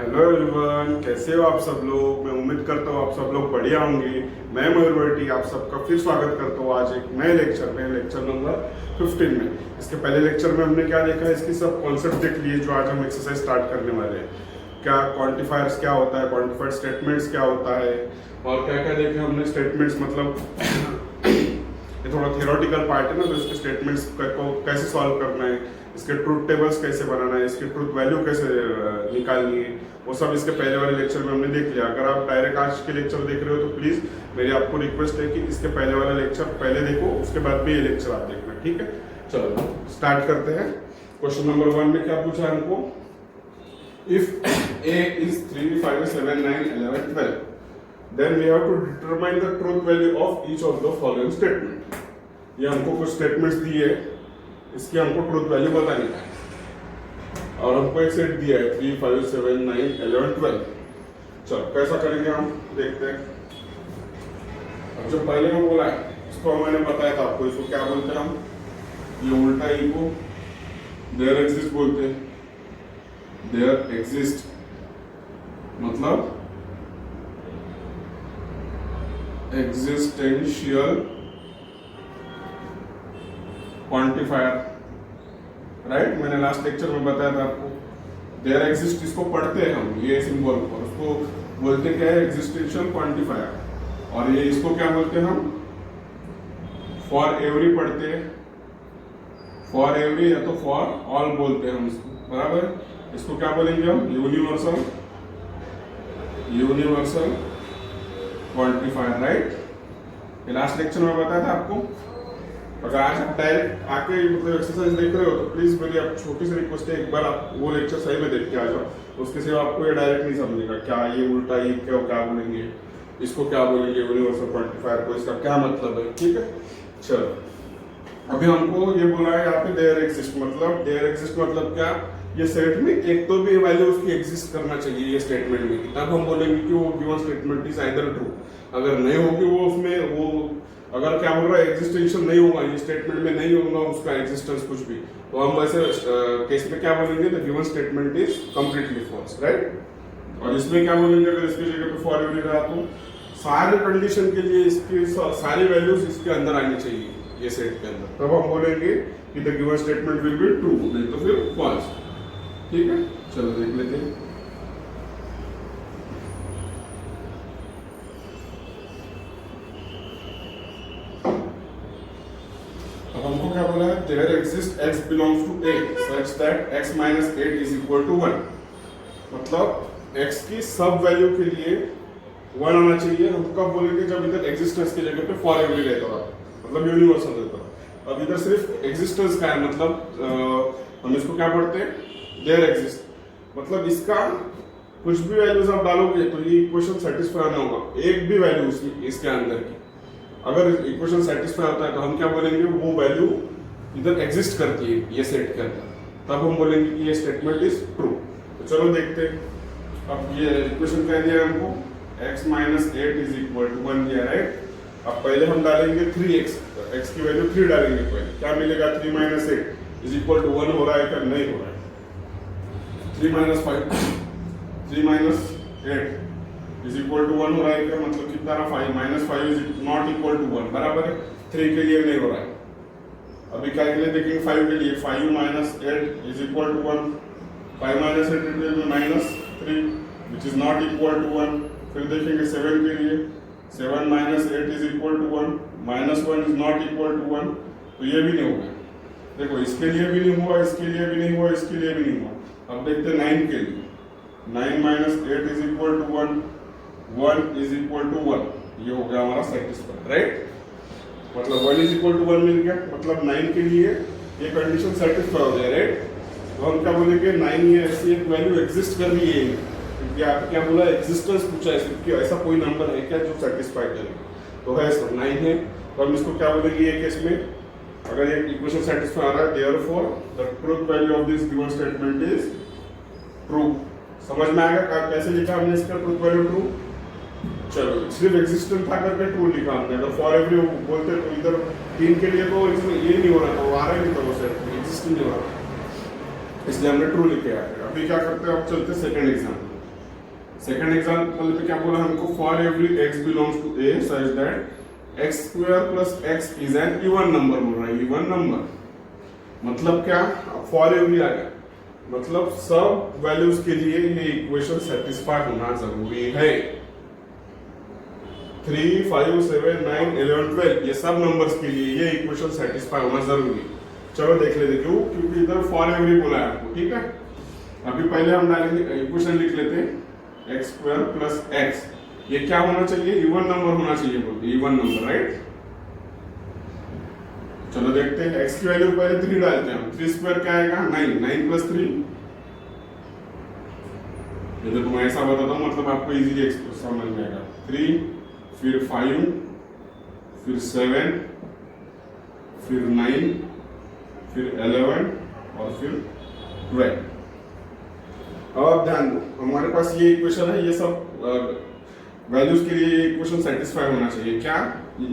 Hello everyone, कैसे हो आप सब लोग। मैं उम्मीद करता हूँ आप सब लोग बढ़िया होंगे। मैं मयूर वर्टी आप सबका फिर स्वागत करता हूँ आज एक नए लेक्चर में, लेक्चर नंबर 15 में। इसके पहले लेक्चर में हमने क्या देखा, इसकी सब कॉन्सेप्ट देख लिए जो आज हम एक्सरसाइज स्टार्ट करने वाले हैं। क्या क्वांटिफायर्स क्या होता है, क्वांटिफाइड स्टेटमेंट्स क्या होता है, और क्या क्या देखे हमने स्टेटमेंट्स। मतलब ये थोड़ा थियोरेटिकल पार्ट है ना, तो इसके स्टेटमेंट्स को कैसे सॉल्व करना है, इसके ट्रूथ टेबल्स कैसे बनाना है, इसकी ट्रूथ वैल्यू कैसे निकालनी है, वो सब इसके पहले वाले लेक्चर में हमने देख लिया। अगर आप डायरेक्ट आज के लेक्चर देख रहे हो तो प्लीज मेरी आपको रिक्वेस्ट है कि इसके पहले वाला लेक्चर पहले देखो, उसके बाद भी ये लेक्चर आप देखना, ठीक है। चलो स्टार्ट करते हैं। क्वेश्चन नंबर 1 में क्या पूछा है हमको, if a is 3, 5, 7, 9, 11, 12 then we have to determine the truth value of each of the following statement। ये हमको कुछ स्टेटमेंट्स दिए, इसकी हमको ट्रूथ वैल्यू बतानी है और हमको एक सेट दिया है 3, 5, 7, 9, 11, 12। चलो कैसा करेंगे हम देखते हैं। अब जो पहले में बोला है इसको मैंने बताया था आपको, इसको क्या बोलते हैं हम, ये उल्टा ई को देयर एग्जिस्ट बोलते हैं। देयर एग्जिस्ट मतलब एग्जिस्टेंशियल क्वांटिफायर, राइट। मैंने लास्ट लेक्चर में बताया था आपको। देयर एग्जिस्ट इसको पढ़ते हैं हम, ये सिंबल को, उसको बोलते क्या है, एग्जिस्टेंशियल क्वांटिफायर। और ये इसको क्या बोलते हैं हम, फॉर एवरी पढ़ते हैं, फॉर एवरी या तो फॉर ऑल बोलते हैं हम इसको, बराबर। इसको क्या बोलेंगे हम, यूनिवर्सल, यूनिवर्सल क्वांटिफायर, राइट। ये लास्ट लेक्चर में बताया था आपको। अगर आज आप डायरेक्ट आके मतलब एक्सरसाइज देख रहे हो तो प्लीज मेरी आप छोटी सी रिक्वेस्ट है, एक बार आप वो लेक्चर सही में देख के आ जाओ। उसके सिवा आपको ये डायरेक्ट नहीं समझेगा क्या ये उल्टा ये क्या बोलेंगे, इसको क्या बोलेंगे यूनिवर्सल क्वांटिफायर को, इसका क्या मतलब है, ठीक है। चलो अभी हमको ये बोला है यहाँ पे देयर एग्जिस्ट मतलब क्या, ये सेट में एक तो भी वैल्यू उसकी एग्जिस्ट करना चाहिए ये स्टेटमेंट में, तब हम बोलेंगे कि वो given statement is either true. अगर नहीं होगी वो उसमें वो अगर क्या बोल रहा है एग्जिस्टेंशियल नहीं होगा, ये स्टेटमेंट में नहीं होगा उसका एग्जिस्टेंस कुछ भी, तो हम वैसे केस में क्या बोलेंगे, the given statement is completely false, right. और इसमें क्या बोलेंगे, अगर इसकी जगह पे फॉर एवरी रहा तो सारे कंडीशन के लिए इसकी सारी वैल्यूज इसके अंदर आनी चाहिए ये सेट के अंदर, तब हम बोलेंगे कि the given statement will be true, नहीं तो फिर फॉल्स, ठीक है। चलो देख लेते हैं। अब हमको क्या बोला है, there exist x belongs to a such that x minus 8 is equal to 1। मतलब x की सब वैल्यू के लिए 1 आना चाहिए। हम कब बोलेंगे, जब इधर एग्जिस्टेंस की जगह पे फॉर एवरी रहता है, मतलब यूनिवर्सल रहता है। अब इधर सिर्फ एग्जिस्टेंस का है, मतलब हम इसको क्या पढ़ते हैं, देयर एग्जिस्ट, मतलब इसका कुछ भी वैल्यूज आप डालोगे तो ये इक्वेशन सेटिस्फाई नहीं होगा, एक भी वैल्यू इसके अंदर की अगर इक्वेशन सेटिस्फाई होता है तो हम क्या बोलेंगे, वो वैल्यू इधर एग्जिस्ट करती है ये सेट के अंदर, तब हम बोलेंगे कि ये स्टेटमेंट इज ट्रू। तो चलो देखते हैं। अब ये इक्वेशन क्या दिया हमको, x minus 8 is equal to 1 दिया, राइट। अब पहले हम डालेंगे 3x, x की वैल्यू 3 डालेंगे पहले, क्या मिलेगा, 3 माइनस 8 इज इक्वल टू 1 हो रहा है क्या, नहीं हो रहा है। 3 minus 5, 3 minus 8 is equal to 1 हो रहा है क्या, मतलब कितना रहा, 5 minus 5 is not equal to 1, बराबर है। 3 के लिए नहीं हो रहा है। अभी क्या के लिए देखेंगे, 5 के लिए 5 minus 8 is equal to 1, 5 minus 8 will be minus 3 which is not equal to 1। फिर देखेंगे 7 के लिए, 7 minus 8 is equal to 1, minus 1 is not equal to 1, तो ये भी नहीं होगा। देखो इसके लिए भी नहीं हुआ, इसके लिए भी नहीं हुआ, इसके लिए भी नहीं हुआ। अब देखते हैं 9 के लिए, 9 minus 8 is equal to 1, 1 is equal to 1, ये हो गया हमारा सेटिस्फाइड, राइट। मतलब 1 इज इक्वल टू 1 मिल गया, मतलब 9 के लिए ये कंडीशन सेटिस्फाई हो गया, राइट। तो हम क्या बोलेंगे, 9 ये ऐसी एक वैल्यू एग्जिस्ट कर रही है, क्योंकि आप क्या बोला, एग्जिस्टेंस पूछा है, क्योंकि ऐसा कोई नंबर है क्या जो सेटिस्फाई करे, तो है सर 9 है। तो हम इसको क्या बोलेंगे, ये केस में अगर ये इक्वेशन सेटिस्फाई आ रहा है, therefore the truth value of this given statement is true. समझ में आएगा कैसे लिखा हमने इसका ट्रूथ वैल्यू ट्रू। चलो सिर्फ एग्जिस्टेंट था करके ट्रू लिखा हमने, अगर फॉर एवरी बोलते तो इधर 3 के लिए तो ये नहीं हो रहा था, वो आ रहा ही नहीं था, वो सेट एग्जिस्ट नहीं हो रहा, इसलिए हमने ट्रू लिखे आए। अभी क्या करते हैं, अब चलते सेकंड एग्जाम्पल। सेकंड एग्जांपल में क्या बोला हमको, for every x belongs to a such that x square plus x is an even number बोल रहा है, इवन नंबर मतलब क्या, फॉर एवरी आ गया, मतलब सब वैल्यूज के लिए ये इक्वेशन सेटिस्फाई होना जरूरी है। 3, 5, 7, 9, 11, 12 ये सब नंबर्स के लिए ये इक्वेशन सेटिस्फाई होना जरूरी है। चलो देख लेते क्यों, क्योंकि इधर फॉर एवरी बोला है आपको, ठीक है। अभी पहले हम डालेंगे इक्वेशन लिख लेते हैं, एक्स स्क्वायर प्लस एक्स, ये क्या होना चाहिए, इवन नंबर होना चाहिए, बोलते इवन नंबर, राइट। चलो देखते हैं, x की वैल्यू पहले 3 डालते हैं, 3 स्क्वायर क्या आएगा 9, 9 प्लस 3, ये तो मैं ऐसा बताता हूँ मतलब आपको इजीली समझ में आएगा। 3 फिर 5 फिर 7 फिर 9 फिर 11 और फिर 12। अब ध्यान दो, हमारे पास ये इक्वेशन है, ये सब वैल्यूज के लिए इक्वेशन सेटिस्फाई होना चाहिए। क्या,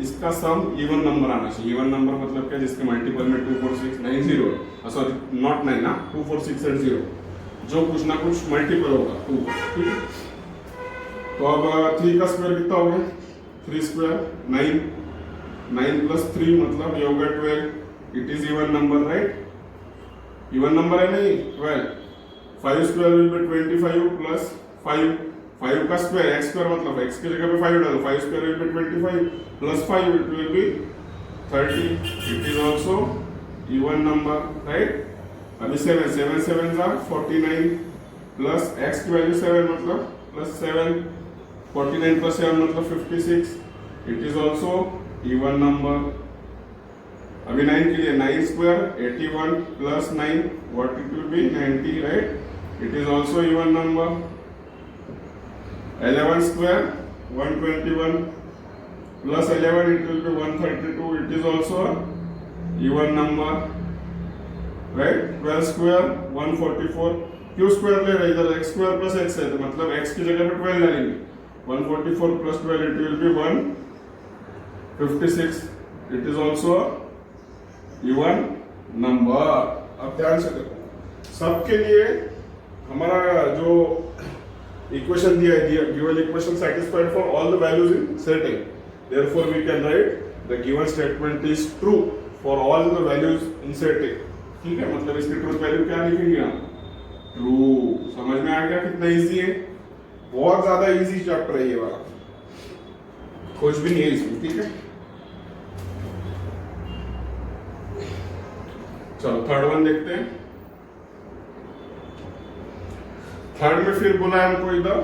इसका सम इवन नंबर आना चाहिए। इवन नंबर मतलब क्या, जिसके मल्टीपल में 2, 4, 6, 9, 0, सॉरी नॉट 9 ना, 2, 4, 6 एंड 0, जो कुछ ना कुछ मल्टीपल होगा 2, ठीक है। तो अब 3 का स्क्वायर कितना हो गया, 3 स्क्वायर 9, 9 प्लस 3 मतलब ये हो गया 12, it is even number, right. Even number है नहीं 12। 5 स्क्वायर विल बी 25 प्लस 5, 5 का स्क्वायर x स्क्वायर मतलब x की जगह पे 5 डालो, 5 square will be 25 plus 5 it will be 30, it is also even number, right. अभी 7 7 are 49 प्लस x की वैल्यू 7 मतलब प्लस 7, 49 प्लस 7 मतलब 56, it is also even number. अभी 9 के लिए 9 square 81 plus 9 what it will be 90, right, it is also even number. 11 square 121 plus 11 it will be 132, it is also even number, right। 12 square 144, q square ले रहे इधर x square plus x है तो मतलब x की जगह पे 12 डालेंगे, 144 plus 12 it will be 156, it is also even number। अब ध्यान से देखो, सबके लिए हमारा जो इक्वेशन दिया है, given equation satisfied for all the values in setting, therefore we can write the given statement is true for all the values in setting, ठीक है। मतलब इसकी ट्रूथ वैल्यू क्या लिखेंगे हम, ट्रू। समझ में आ गया कितना इजी है, बहुत ज्यादा इजी चैप्टर है ये वाला, कुछ भी नहीं है इसमें, ठीक है। चलो थर्ड वन देखते हैं। थर्ड में फिर बोला है हमको इधर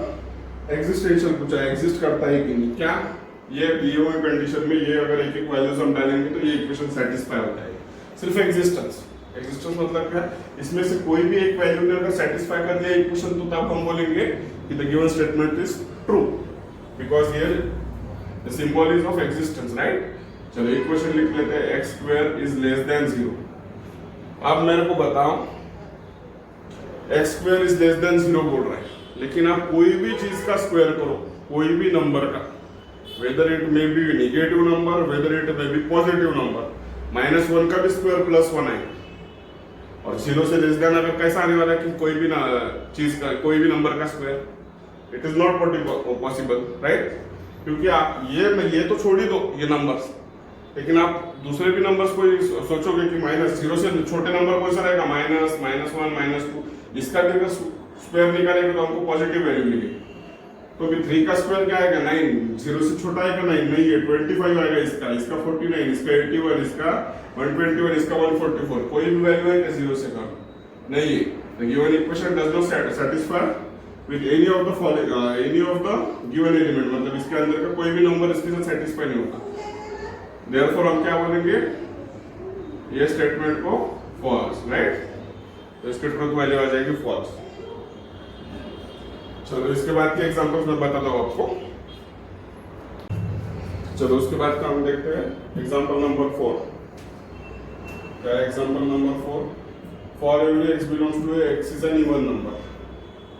एग्जिस्टेंशियल पूछा है, एग्जिस्ट करता है कि नहीं। क्या, ये दिए हुए कंडीशन में ये अगर एक एक वैल्यूज हम डालेंगे तो ये इक्वेशन सेटिस्फाई हो जाएगी। सिर्फ एग्जिस्टेंस, एग्जिस्टेंस मतलब क्या, इसमें से कोई भी एक वैल्यू ने अगर सेटिस्फाई कर दिया इक्वेशन तो तब हम बोलेंगे कि the given statement is true, because here the symbol is of existence, right. चलो इक्वेशन लिख लेते हैं, x square is less than 0। अब मेरे को बताओ, x square is less than 0 बोल रहा है, लेकिन आप कोई भी चीज का स्क्वायर करो, कोई भी नंबर का, whether it may be negative number, whether it may be positive number, -1 का भी स्क्वायर +1 आएगा, और 0 से लेस देन अगर कैसा आने वाला है कि कोई भी चीज का, कोई भी नंबर का square, it is not possible, right. क्योंकि आप ये तो छोड़ ही दो ये नंबर्स, लेकिन आप दूसरे भी नंबर्स को सोचोगे कि -0 से छोटे नंबर कौन सा रहेगा, -1 -2, इसका भी अगर स्क्वायर निकालेंगे तो हमको पॉजिटिव वैल्यू मिलेगी। तो भी 3 का स्क्वायर क्या आएगा 9, 0 से छोटा आएगा 9 नहीं है, 25 आएगा इसका 49, इसका 81, इसका 121, इसका 144, कोई भी वैल्यू है 0 से कम नहीं है। The given equation does not satisfy with any of the following, any of the given element, मतलब इसके अंदर का कोई भी नंबर इसके साथ सेटिस्फाई नहीं होता। Therefore हम क्या बोलेंगे, ये स्टेटमेंट को फॉल्स, राइट। तो इसकी ट्रूथ वैल्यू आ जाएगी फॉल्स। चलो इसके बाद के एग्जांपल्स मैं बताता हूं आपको। चलो उसके बाद का हम देखते हैं एग्जांपल नंबर 4। क्या है example number 4? For every x belongs to x is an even number.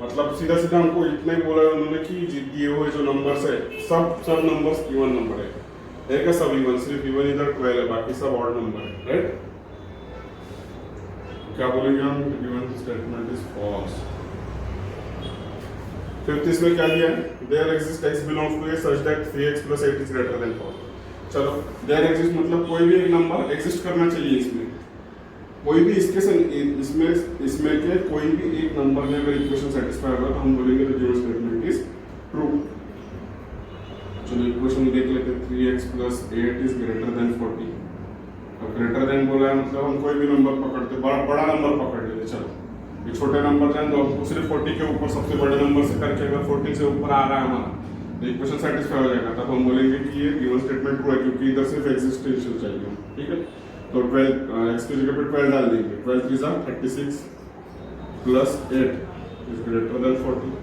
मतलब सीधा सीधा हमको इतना ही बोला है उन्होंने कि दिए हुए जो नंबर्स है सब नंबर्स इवन नंबर है, एक है सब इवन, सिर्फ इवन इधर 12 है, बाकी सब ऑड नंबर है, राइट। क्या बोलेंगे हम, given statement is false. Fifth इसमें क्या दिया है, there exist x belongs to a such that 3x + 8 is greater than 4। चलो देयर एग्जिस्ट मतलब कोई भी एक नंबर एग्जिस्ट करना चाहिए इसमें, कोई भी इसमें के कोई भी एक नंबर में अगर इक्वेशन सेटिस्फाई होगा तो हम बोलेंगे the given statement is true. चलो इक्वेशन देख लेते हैं, 3x + 8 इज ग्रेटर देन 40। अब ग्रेटर देन बोला है मतलब हम कोई भी नंबर पकड़ते, बड़ा नंबर पकड़ लेते। चलो ये छोटे नंबर जाए तो हमको सिर्फ 40 के ऊपर सबसे बड़े नंबर से करके अगर 40 से ऊपर आ रहा है हमारा तो इक्वेशन सेटिस्फाई हो जाएगा, तब हम बोलेंगे कि ये गिवन स्टेटमेंट ट्रू है, क्योंकि इधर सिर्फ एग्जिस्टेंशियल चाहिए। ठीक है, तो 12 x की जगह पे 12 डाल देंगे, 12 3 = 36 + 8 is greater then 40,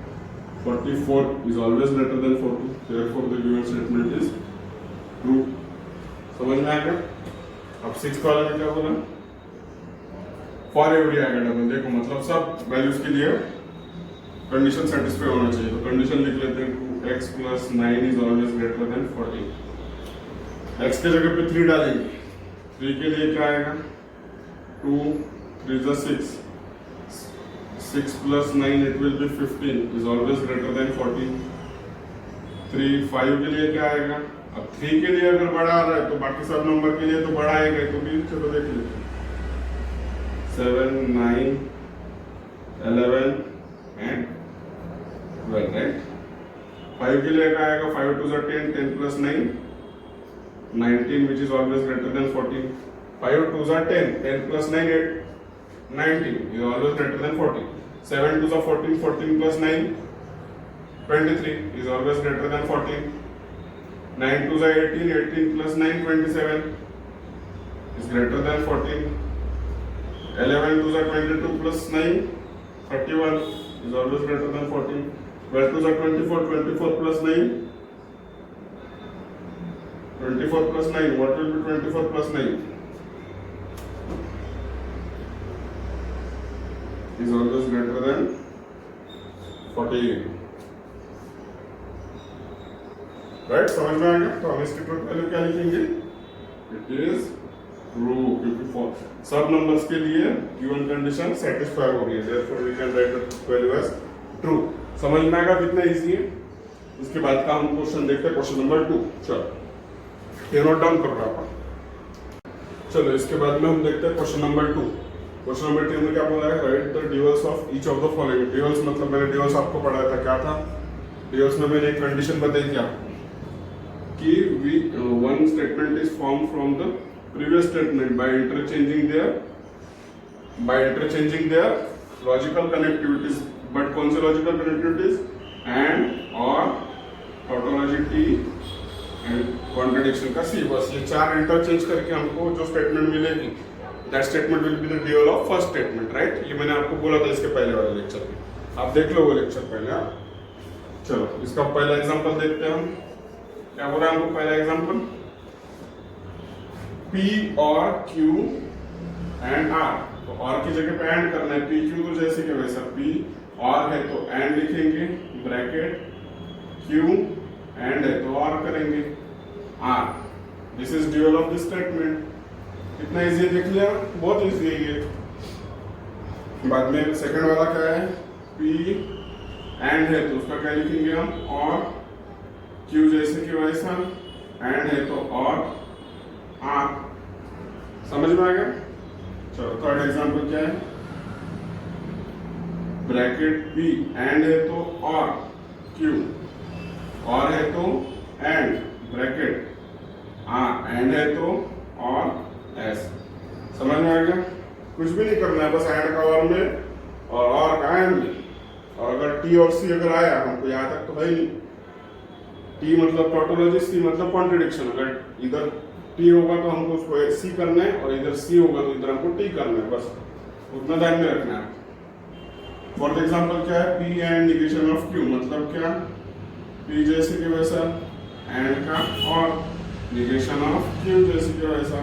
44 is always greater than 40, therefore the given statement is true. समझ में आ गया? अब 6 कॉलम में क्या बोला, फॉर एवरी आएगा डबल, देखो मतलब सब वैल्यूज के लिए कंडीशन सेटिस्फाई होना चाहिए। तो कंडीशन लिख लेते हैं, 2x + 9 is always greater than 40। x के जगह पे 3 डालेंगे, 3 के लिए क्या आएगा, 2 3 = 6, 6 + 9 it will be 15 is always greater than 40। 3 5 के लिए क्या आएगा, अब 3 के लिए अगर बड़ा आ रहा है तो बाकी सब नंबर के लिए तो बड़ा आएगा, तो भी चलो देख लेते हैं, 7 9 11 and 12, राइट। 5 के लिए क्या आएगा, 5 2 = 10, 10 + 9 19 which is always greater than 14। 5 2 = 10, 10 + 9 8, 19 is always greater than 40। 7 2 = 14, 14 + 9 23 is always greater than 14। 9 2 = 18, 18 + 9 27 is greater than 14। 11 2 = 22 + 9 31 is always greater than 14। 12 2 = 24, 24 + 9 24 + 9, what will be 24 + 9 is always greater than 48, right. समझ में आ गया? तो हम इसकी ट्रू वैल्यू क्या लिखेंगे, इट इज ट्रू, क्योंकि सब नंबर्स के लिए गिवन कंडीशन सेटिस्फाई हो रही है, therefore we can write the value as true. समझ में आएगा कितना इजी है? इसके बाद का हम क्वेश्चन देखते हैं, क्वेश्चन नंबर 2। चलो ये नोट डाउन कर रहा है। चलो इसके बाद में हम देखते हैं क्वेश्चन नंबर 2। क्वेश्चन नंबर 2 में क्या बोला है, write the duals of each of the following. Duals मतलब मैंने ड्यूअल्स आपको पढ़ाया था, क्या था ड्यूअल्स में, मैंने एक कंडीशन बताई थी आपको कि one statement is form from the previous statement by interchanging their logical connectivities, but कौन से logical connectivities, and or tautology T and contradiction का C। बस ये 4 इंटरचेंज करके हमको जो स्टेटमेंट मिलेगी, that statement will be the dual of first statement, right। ये मैंने आपको बोला था इसके पहले वाले लेक्चर में, आप देख लो वो लेक्चर पहले। चलो इसका पहला एग्जांपल देखते हैं हम, क्या बोला हमको पहला एग्जांपल, P और Q एंड R। तो R की जगह पे एंड करना है, P Q तो जैसे कि वैसा, P और है तो एंड लिखेंगे, ब्रैकेट Q एंड है तो और करेंगे R। This is dual of this statement. कितना इजी है देख लिया, बहुत इजी है ये। बाद में सेकंड वाला क्या है, P एंड है तो उसका क्या लिखेंगे हम, और Q जैसे कि वैसा, एंड है तो और R। समझ में आ गया? चलो थर्ड एग्जांपल क्या है, ब्रैकेट P एंड है तो और Q, और है तो एंड, ब्रैकेट R एंड है तो और S। समझ में आ गया? कुछ भी नहीं करना है, बस एंड का और में और का एंड में। और अगर T और C अगर आया, हमको यहाँ तक तो है नहीं, T मतलब टॉटोलॉजी, C मतलब कॉन्ट्रडिक्शन। अगर इधर T होगा तो हमको उसको C करना है, और इधर C होगा तो इधर हमको T करना है, बस उतना ध्यान में रखना है। फॉर एग्जांपल क्या है, P and negation of Q मतलब क्या, P जैसे कि वैसा एंड का, और निगेशन ऑफ Q जैसे कि वैसा।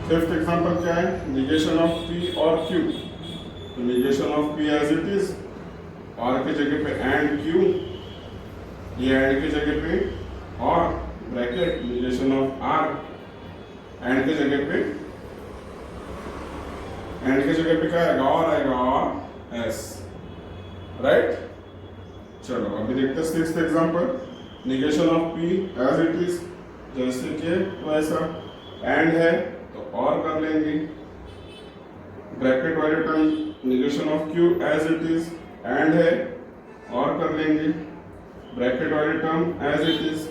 फिफ्थ एग्जांपल क्या है, निगेशन ऑफ P और Q। तो negation of P as it is, और की जगह पे एंड Q, ये एंड की जगह पे, और bracket negation of R, and के जगह पे, एंड के जगह पे क्या आएगा, और आएगा और S, राइट। चलो अभी देखते हैं sixth example, negation of p as it is, जैसे कि वैसा, एंड है तो और कर लेंगे, ब्रैकेट वाले term negation of q as it is, and है और कर लेंगे, ब्रैकेट वाले टर्म एज इट इज,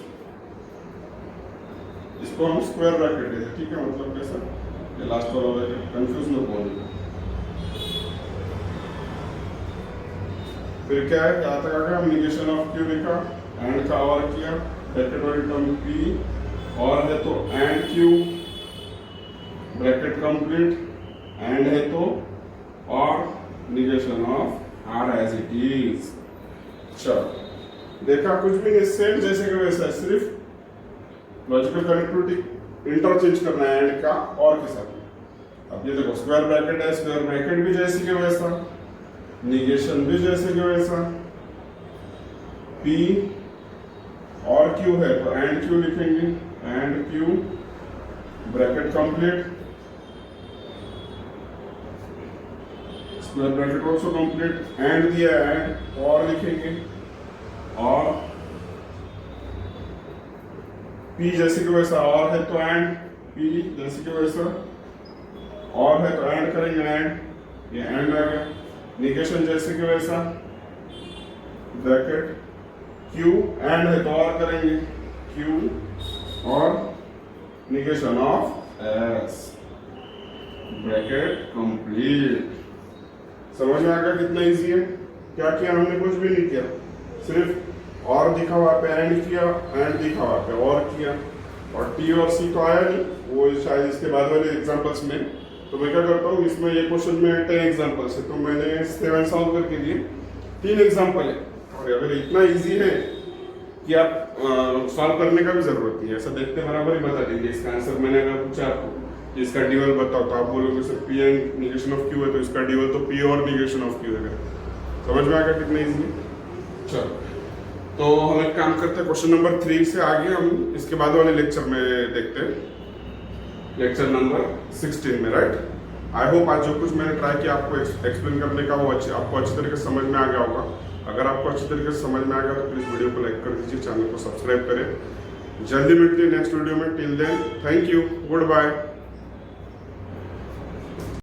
इसको हम स्क्वायर ब्रैकेट देते, ठीक है, मतलब कैसा, ये लास्ट वाला होगा, कंफ्यूज न होगा। फिर क्या है, क्या तक आ गया, हम निगेशन ऑफ q लिखा, एंड का और किया, ब्रैकेट वाली टर्म p और है तो and q, bracket complete, and है तो और negation of r as it is. चलो देखा, कुछ भी नहीं, सेम जैसे कि वैसा, सिर्फ लॉजिकल कनेक्टिविटी इंटरचेंज करना है एंड का और के साथ। अब ये देखो स्क्वायर ब्रैकेट है, स्क्वायर ब्रैकेट भी जैसे कि वैसा, निगेशन भी जैसे कि वैसा, P और Q है तो एंड Q लिखेंगे, and Q, bracket complete, square bracket also complete, and दिया एंड और लिखेंगे, और P जैसे कि वैसा और है तो एंड, P जैसे कि वैसा और है तो एंड करेंगे, एंड, ये एंड आ गया, निगेशन जैसे कि वैसा, ब्रैकेट Q, एंड है तो और करेंगे, Q और negation of S, bracket complete. समझ में आ गया कितना इजी है? क्या किया हमने, कुछ भी नहीं किया, सिर्फ और दिखा वहां पे एंड किया, एंड दिखा वहां पे और किया, और T और C तो आया नहीं, वो शायद इसके बाद वाले एग्जांपल्स में। तो मैं क्या करता हूँ, इसमें ये क्वेश्चन में 10 एग्जांपल्स है, तो मैंने 7 सॉल्व करके दिए, 3 एग्जांपल है, और अगर इतना इजी है कि आप सॉल्व करने का भी जरूरत नहीं है, ऐसा देखते बराबर ही बता देंगे इसका आंसर। मैंने अगर पूछा आपको इसका ड्यूअल बताओ तो आप बोलोगे sir P and negation of Q है, तो इसका ड्यूअल तो P और निगेशन ऑफ Q है। समझ में आ गया कितना इजी है? चलो तो हम एक काम करते हैं, क्वेश्चन नंबर 3 से आगे हम इसके बाद वाले लेक्चर में देखते हैं, लेक्चर नंबर 16 में, राइट। आई होप आज जो कुछ मैंने ट्राई किया आपको एक्सप्लेन करने का वो आपको अच्छी तरीके से समझ में आ गया होगा। अगर आपको अच्छी तरीके से समझ में आ गया तो प्लीज़ वीडियो को लाइक कर दीजिए, चैनल को सब्सक्राइब करें। जल्दी मिलते हैं नेक्स्ट वीडियो में, till then thank you, good bye.